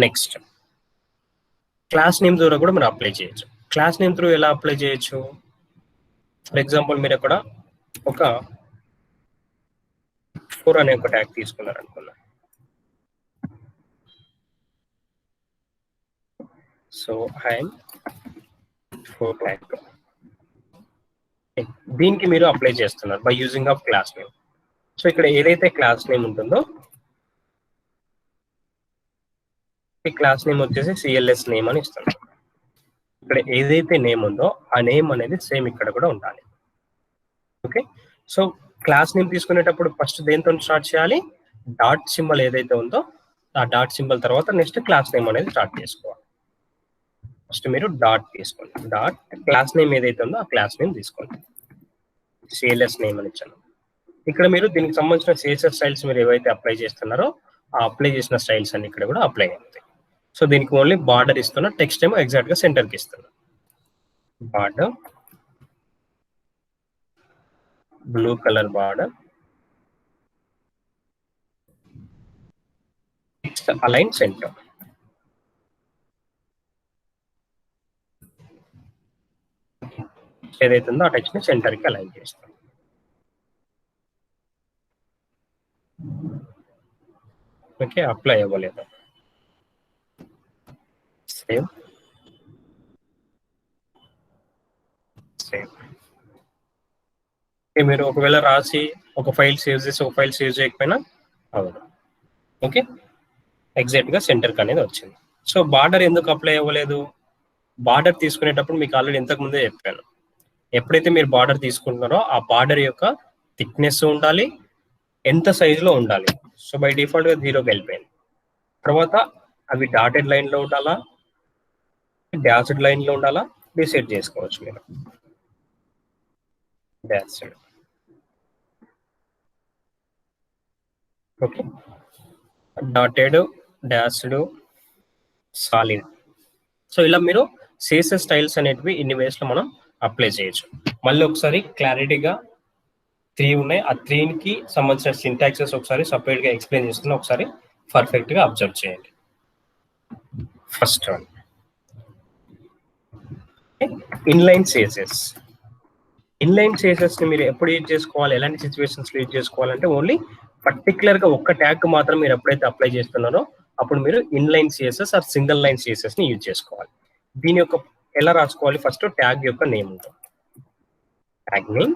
నెక్స్ట్, క్లాస్ నేమ్ ద్వారా కూడా మనం అప్లై చేయొచ్చు. క్లాస్ నేమ్ త్రూ ఎలా అప్లై చేయొచ్చు? ఫర్ ఎగ్జాంపుల్ మీరు అక్కడ ఒక 4 అనే ఒక ట్యాగ్ తీసుకున్నారు అనుకున్నా. సో ఐఎమ్ 4 ట్యాగ్, దీనికి మీరు అప్లై చేస్తున్నారు by using of class name. So ఇక్కడ ఏదైతే క్లాస్ నేమ్ ఉంటుందో ఈ క్లాస్ నేమ్ వచ్చేసి CLS నేమ్ అని ఇస్తున్నాం. ఇక్కడ ఏదైతే నేమ్ ఉందో ఆ నేమ్ అనేది సేమ్ ఇక్కడ కూడా ఉండాలి. ఓకే, సో క్లాస్ నేమ్ తీసుకునేటప్పుడు ఫస్ట్ దేంతో స్టార్ట్ చేయాలి? డాట్ సింబల్ ఏదైతే ఉందో ఆ డాట్ సింబల్ తర్వాత నెక్స్ట్ క్లాస్ నేమ్ అనేది స్టార్ట్ చేసుకోవాలి. ఫస్ట్ మీరు డాట్ తీసుకోండి. డాట్ క్లాస్ నేమ్ ఏదైతే ఉందో ఆ క్లాస్ నేమ్ తీసుకోండి. CLS నేమ్ అని ఇచ్చాను. ఇక్కడ మీరు దీనికి సంబంధించిన CSS స్టైల్స్ మీరు ఏవైతే అప్లై చేస్తున్నారో ఆ అప్లై చేసిన స్టైల్స్ అన్ని ఇక్కడ కూడా అప్లై అవుతాయి. సో దీనికి ఓన్లీ బార్డర్ ఇస్తున్నా, టెక్స్ట్ ఏమో ఎగ్జాక్ట్ గా సెంటర్కి ఇస్తున్నా. Border blue color border. Next, align center. ఏదైతుందో ఆ టెక్స్ట్ ని సెంటర్ కి అలైన్ చేస్తాం. ఓకే, అప్లై అవ్వలేదు. Save save. మీరు ఒకవేళ రాసి ఒక ఫైల్ సేవ్ చేసి ఒక ఫైల్ సేవ్ చేయకపోయినా అవ్వదు. ఓకే, ఎగ్జాక్ట్ గా సెంటర్ కి అనేది వచ్చింది. సో బార్డర్ ఎందుకు అప్లై అవ్వలేదు? బార్డర్ తీసుకునేటప్పుడు మీకు ఆల్రెడీ ఇంతకు ముందే చెప్పాను, ఎప్పుడైతే మీరు బార్డర్ తీసుకుంటున్నారో ఆ బార్డర్ యొక్క థిక్నెస్ ఉండాలి, ఎంత సైజులో ఉండాలి. సో బై డిఫాల్ట్ గా 0కి వెళ్ళిపోయింది. తర్వాత అవి డాటెడ్ లైన్ లో ఉండాలా, డాష్డ్ లైన్ లో ఉండాలా డిసైడ్ చేసుకోవచ్చు మీరు. Dashed. Okay, dotted, dashed, solid. So ఇలా మీరు సిఎస్ఎస్ స్టైల్స్ అనేటివి ఇన్ని వేస్ లో మనం అప్లై చేయొచ్చు. మళ్ళీ ఒకసారి క్లారిటీగా 3 ఉన్నాయి, ఆ 3కి సంబంధించిన సింటాక్సెస్ ఒకసారి సపరేట్ గా ఎక్స్ప్లెయిన్ చేస్తున్నా, ఒకసారి పర్ఫెక్ట్ గా అబ్జర్వ్ చేయండి. First one inline CSS. Inline CSS ని మీరు ఎప్పుడు యూజ్ చేసుకోవాలి, ఎలాంటి సిచ్యువేషన్స్ లో యూజ్ చేసుకోవాలంటే ఓన్లీ పర్టికులర్ గా ఒక్క ట్యాగ్ మాత్రం మీరు ఎప్పుడైతే అప్లై చేస్తున్నారో అప్పుడు మీరు inline CSS or single line CSS ని యూజ్ చేసుకోవాలి. దీని యొక్క ఎలా రాసుకోవాలి? ఫస్ట్ ట్యాగ్ యొక్క నేమ్ ఉంటుంది, ట్యాగ్ నేమ్.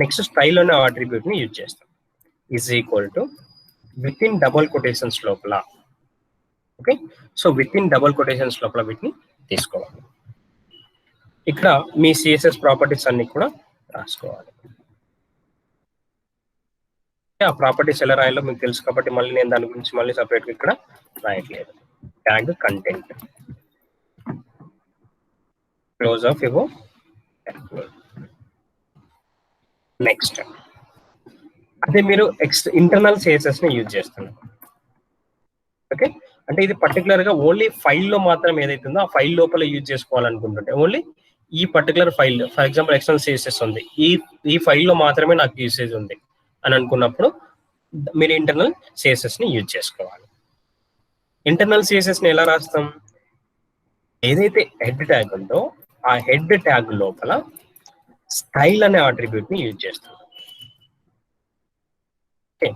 నెక్స్ట్ స్టైల్ అనే అట్రిబ్యూట్ ని యూజ్ చేస్తాం, is equal to within double quotations లోపల. Okay, so within double quotations లోపల వీటిని తీసుకోవాలి. ఇక్కడ మీ సిఎస్ఎస్ ప్రాపర్టీస్ అన్ని కూడా రాసుకోవాలి. ఆ ప్రాపర్టీస్ ఎలా రాయాలో మీకు తెలుసు కాబట్టి మళ్ళీ నేను దాని గురించి మళ్ళీ సపరేట్ ఇక్కడ రాయట్లేదు. ట్యాగ్ కంటెంట్, క్లోజ్ ఆఫ్ ఇవో. నెక్స్ట్ అదే మీరు ఇంటర్నల్ సిఎస్ఎస్ ని యూజ్ చేస్తున్నారు. ఓకే, అంటే ఇది పర్టికులర్ గా ఓన్లీ ఫైల్లో మాత్రం ఏదైతుందో ఆ ఫైల్ లోపల యూజ్ చేసుకోవాలనుకుంటుంటే ఓన్లీ ఈ particular file, for example external CSS ఉంది, ఈ ఫైల్లో మాత్రమే నాకు యూసేజ్ ఉంది అని అనుకున్నప్పుడు మీరు ఇంటర్నల్ సిఎస్ఎస్ ని యూజ్ చేసుకోవాలి. ఇంటర్నల్ సిఎస్ఎస్ ని ఎలా రాస్తాం? ఏదైతే హెడ్ ట్యాగ్ ఉందో ఆ హెడ్ ట్యాగ్ లోపల స్టైల్ అనే అట్రిబ్యూట్ ని యూజ్ చేస్తాం. ఓకే,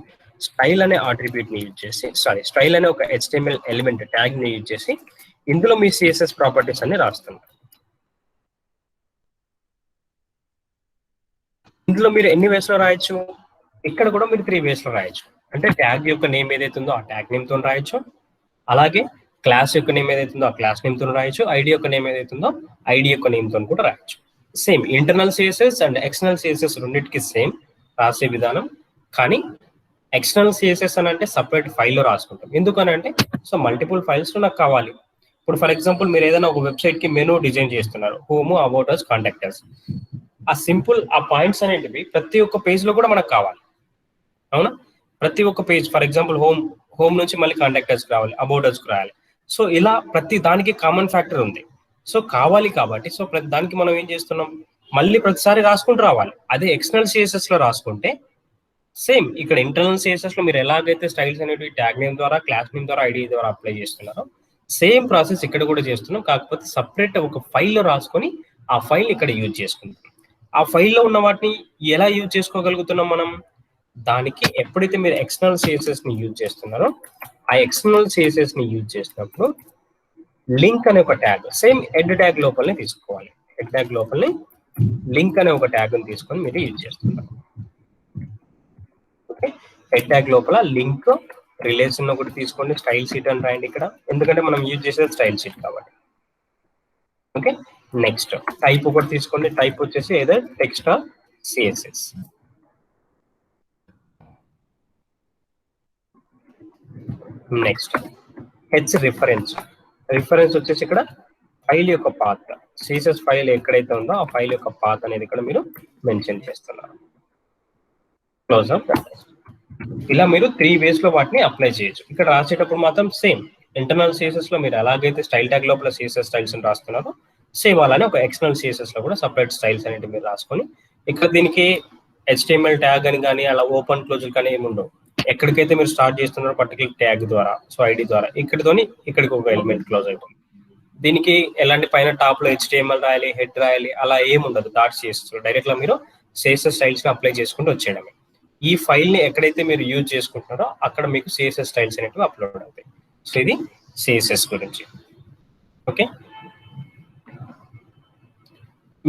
స్టైల్ అనే అట్రిబ్యూట్ ని యూజ్ చేసి, స్టైల్ అనే ఒక HTML ఎలిమెంట్ ట్యాగ్ ని యూజ్ చేసి ఇందులో మీ సిఎస్ఎస్ ప్రాపర్టీస్ అన్ని రాస్తున్నారు. ఇందులో మీరు ఎన్ని వేస్ లో రాయొచ్చు? ఇక్కడ కూడా మీరు 3 వేస్ లో రాయొచ్చు. అంటే ట్యాగ్ యొక్క నేమ్ ఏదైతుందో ఆ ట్యాగ్ నేమ్ తో రాయొచ్చు, అలాగే క్లాస్ యొక్క నేమ్ ఏదైతుందో ఆ క్లాస్ నేమ్ తో రాయొచ్చు, ఐడి యొక్క నేమ్ ఏదైతుందో ఐడి యొక్క నేమ్ తో కూడా రాయొచ్చు. Same internal CSS and external CSS రెండింటికి సేమ్ రాసే విధానం. కానీ ఎక్స్టర్నల్ సిఎస్ఎస్ అని అంటే సపరేట్ ఫైల్లో రాసుకుంటాం. ఎందుకనంటే సో మల్టిపుల్ ఫైల్స్ లో నాకు కావాలి. ఇప్పుడు ఫర్ ఎగ్జాంపుల్ మీరు ఏదైనా ఒక వెబ్సైట్ కి మెనూ డిజైన్ చేస్తున్నారు, home, about us, contact us. ఆ సింపుల్ ఆ పాయింట్స్ అనేటివి ప్రతి ఒక్క పేజ్ లో కూడా మనకు కావాలి, అవునా? ప్రతి ఒక్క పేజ్, ఫర్ ఎగ్జాంపుల్ హోమ్ నుంచి మళ్ళీ కాంటాక్ట్ అస్ రావాలి, అబౌట్ అస్ రావాలి. సో ఇలా ప్రతి దానికి కామన్ ఫ్యాక్టర్ ఉంది. సో కావాలి కాబట్టి సో ప్రతి దానికి మనం ఏం చేస్తున్నాం, మళ్ళీ ప్రతిసారి రాసుకుంటూ రావాలి. అదే ఎక్స్టర్నల్ సిఎస్ఎస్ లో రాసుకుంటే సేమ్ ఇక్కడ ఇంటర్నల్ సిఎస్ఎస్ లో మీరు ఎలాగైతే స్టైల్స్ అనేవి ట్యాగ్ నేమ్ ద్వారా, క్లాస్ నేమ్ ద్వారా, ఐడి ద్వారా అప్లై చేస్తున్నారో సేమ్ ప్రాసెస్ ఇక్కడ కూడా చేస్తున్నాం. కాకపోతే సపరేట్ ఒక ఫైల్లో రాసుకొని ఆ ఫైల్ ఇక్కడ యూజ్ చేసుకుంటాం. ఆ ఫైల్లో ఉన్న వాటిని ఎలా యూజ్ చేసుకోగలుగుతున్నాం మనం? దానికి ఎప్పుడైతే మీరు ఎక్స్టర్నల్ సిఎస్ఎస్ ని యూజ్ చేస్తున్నారో ఆ ఎక్స్టర్నల్ సిఎస్ఎస్ ని యూజ్ చేసినప్పుడు లింక్ అనే ఒక ట్యాగ్ సేమ్ హెడ్ ట్యాగ్ లోపలనే తీసుకోవాలి. హెడ్ ట్యాగ్ లోపలనే లింక్ అనే ఒక ట్యాగ్ ని తీసుకొని మీరు యూజ్ చేస్తున్నారు. ఓకే, హెడ్ ట్యాగ్ లోపల లింక్ రిలేషన్ ఒకటి తీసుకోండి, స్టైల్ షీట్ అని రాయండి ఇక్కడ, ఎందుకంటే మనం యూజ్ చేసేది స్టైల్ షీట్ కాబట్టి. ఓకే, నెక్స్ట్ టైప్ ఒకటి తీసుకోండి, టైప్ వచ్చేసి ఏదో text or CSS. Next H reference. Reference వచ్చేసి ఇక్కడ ఫైల్ యొక్క పాత్, సిఎస్ఎస్ ఫైల్ ఎక్కడైతే ఉందో ఆ ఫైల్ యొక్క పాత్ అనేది ఇక్కడ మీరు మెన్షన్ చేస్తున్నారు. Close of. ఇలా మీరు 3 వేస్ లో వాటిని అప్లై చేయొచ్చు. ఇక్కడ రాసేటప్పుడు మాత్రం సేమ్ ఇంటర్నల్ సిఎస్ఎస్ లో మీరు ఎలాగైతే స్టైల్ ట్యాగ్ లోపల సిఎస్ఎస్ స్టైల్స్ అని రాస్తున్నారో సేమ్ అలానే ఒక ఎక్స్టర్నల్ సిఎస్ఎస్ లో కూడా సపరేట్ స్టైల్స్ అనేవి మీరు రాసుకొని ఇక్కడ దీనికి HTML ట్యాగ్ అని కానీ అలా ఓపెన్ క్లోజ్ కానీ ఏమి ఉండవు. ఎక్కడికైతే మీరు స్టార్ట్ చేస్తున్నారో పర్టికులర్ ట్యాగ్ ద్వారా, సో ఐడి ద్వారా ఇక్కడితోని ఇక్కడికి ఒక ఎలిమెంట్ క్లోజ్ అవుతుంది. దీనికి ఎలాంటి పైన టాప్ లో HTML రాయాలి, హెడ్ రాయాలి అలా ఏమి ఉండదు. డాట్స్ చేస్తారు డైరెక్ట్ గా మీరు CSS స్టైల్స్ ని అప్లై చేసుకుంటూ వచ్చేయడమే. ఈ ఫైల్ ని ఎక్కడైతే మీరు యూజ్ చేసుకుంటున్నారో అక్కడ మీకు CSS స్టైల్స్ అనేవి అప్లోడ్ అవుతాయి. సో ఇది CSS గురించి. ఓకే,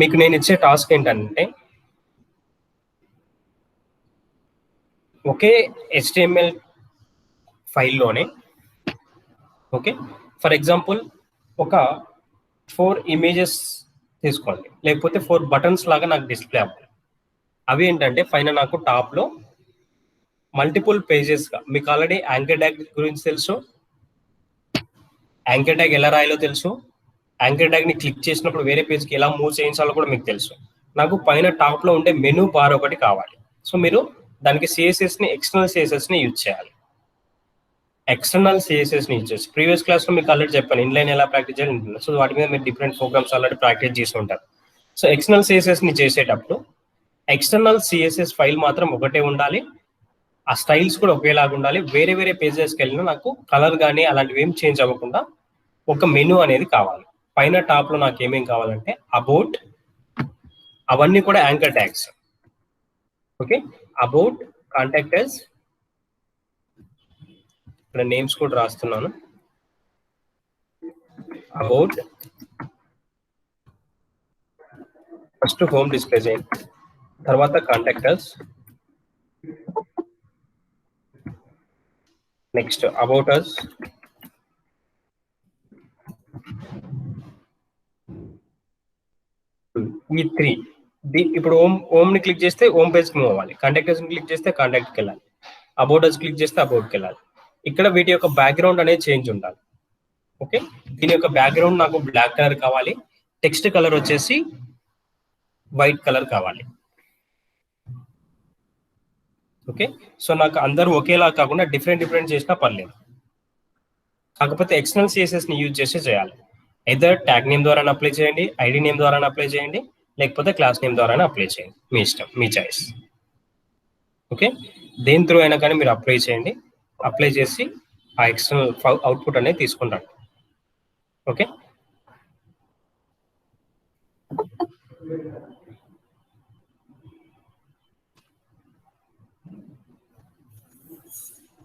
మీకు నేను ఇచ్చే టాస్క్ ఏంటంటే ఒకే HTML ఫైల్లోనే, ఓకే, ఫర్ ఎగ్జాంపుల్ ఒక 4 ఇమేజెస్ తీసుకోండి, లేకపోతే 4 బటన్స్ లాగా నాకు డిస్ప్లే అవ్వాలి. అవి ఏంటంటే పైన నాకు టాప్లో మల్టిపుల్ పేజెస్గా, మీకు ఆల్రెడీ యాంకర్ ట్యాగ్ గురించి తెలుసు, యాంకర్ ట్యాగ్ ఎలా రాయాలో తెలుసు, యాంకర్ ట్యాగ్ని క్లిక్ చేసినప్పుడు వేరే పేజ్కి ఎలా మూవ్ చేయించాలో కూడా మీకు తెలుసు. నాకు పైన టాప్లో ఉండే మెనూ బార్ ఒకటి కావాలి. సో మీరు దానికి CSSని ఎక్స్టర్నల్ CSSని యూజ్ చేయాలి. ఎక్స్టర్నల్ CSSని యూజ్ చేసి ప్రీవియస్ క్లాస్లో మీకు ఆల్రెడీ చెప్పాను ఇన్లైన్ ఎలా ప్రాక్టీస్ చేయాలి. సో వాటి మీద మీరు డిఫరెంట్ ప్రోగ్రామ్స్ ఆల్రెడీ ప్రాక్టీస్ చేసి ఉంటారు. సో ఎక్స్టర్నల్ CSSని చేసేటప్పుడు ఎక్స్టర్నల్ CSS ఫైల్ మాత్రం ఒకటే ఉండాలి, ఆ స్టైల్స్ కూడా ఒకేలాగా ఉండాలి. వేరే వేరే పేజెస్కి వెళ్ళినా నాకు కలర్ కానీ అలాంటివి ఏం చేంజ్ అవ్వకుండా ఒక మెనూ అనేది కావాలి. పైన టాప్లో నాకు ఏమేం కావాలంటే అబౌట్, అవన్నీ కూడా anchor tags. Okay, about, contractors, ఇక్కడ నేమ్స్ కూడా రాస్తున్నాను. అబౌట్ ఫస్ట్ హోమ్ డిస్ప్లే చేయండి, తర్వాత కాంటాక్టర్స్, నెక్స్ట్ అబౌట్ అస్, ఈ 3. ఇప్పుడు హోమ్ ని క్లిక్ చేస్తే హోమ్ పేజ్ కి మూవ్ అవ్వాలి, కాంటాక్టర్స్ ని క్లిక్ చేస్తే కాంటాక్ట్ కి వెళ్ళాలి, అబౌట్ అస్ క్లిక్ చేస్తే అబౌట్ కి వెళ్ళాలి. ఇక్కడ వీటి యొక్క బ్యాక్గ్రౌండ్ అనేది చేంజ్ ఉండాలి. ఓకే, దీని యొక్క బ్యాక్గ్రౌండ్ నాకు బ్లాక్ కలర్ కావాలి, టెక్స్ట్ కలర్ వచ్చేసి వైట్ కలర్ కావాలి. ఓకే, సో నాకు అందరూ ఒకేలా కాకుండా డిఫరెంట్ చేసినా పర్లేదు. కాకపోతే ఎక్స్టర్నల్ CSSని యూజ్ చేసి చేయాలి. ఎదర్ ట్యాగ్ నేమ్ ద్వారా అప్లై చేయండి, ఐడి నేమ్ ద్వారా అప్లై చేయండి, లేకపోతే క్లాస్ నేమ్ ద్వారా అప్లై చేయండి, మీ ఇష్టం, మీ చాయిస్. ఓకే, దేని త్రూ అయినా కానీ మీరు అప్లై చేయండి. అప్లై చేసి ఆ ఎక్స్టర్నల్ అవుట్పుట్ అనేది తీసుకుంటాను. ఓకే.